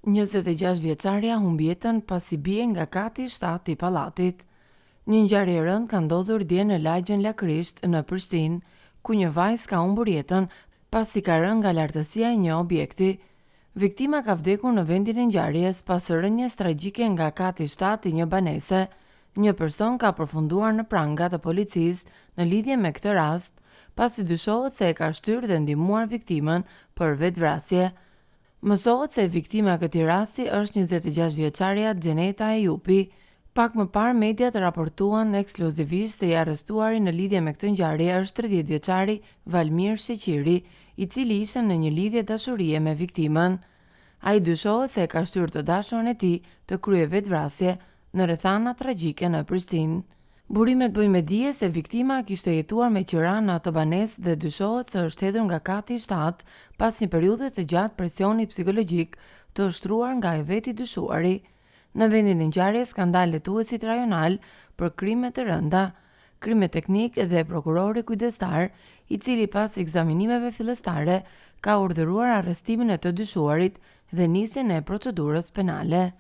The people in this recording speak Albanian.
26 vjeçaria humbi jetën pasi bie nga kati 7 i pallatit. Një ngjarje e rëndë ka ndodhur dje në lagjen Lakrisht në Prishtinë, ku një vajzë ka humbur jetën pasi ka rënë nga lartësia e një objekti. Viktima ka vdekur në vendin e ngjarjes pas rënjes tragjike nga kati 7 i një banese. Një person ka përfunduar në pranga të policisë në lidhje me këtë rast, pasi dyshohet se e ka shtyrë dhe ndihmuar viktimën për vetvrasje. Mësohet se viktima e këtij rasti është 26 vjeçaria Xheneta Ejupi. Pak më parë mediat raportuan ekskluzivisht se i arrestuari në lidhje me këtë ngjarje është 30 vjeçari Valmir Sheqiri, i cili ishte në një lidhje dashurie me viktimën. Ai dyshohet se e ka shtyrë të dashurën e tij të kryejë vetvrasje në rrethana tragjike në Prishtinë. Burimet bëjnë me dije se viktima kishte jetuar me qira në atë banesë dhe dyshohet se është hedhur nga kati 7 pas një periudhe të gjatë presioni psikologjik të ushtruar nga e veti dyshuari. Në vendin e ngjarjes ka ndalë letuesit rajonal për krime të rënda, krime teknik dhe prokurori kujdestar, i cili pas ekzaminimeve fillestare ka urdhëruar arrestimin e të dyshuarit dhe nisjen e procedurës penale.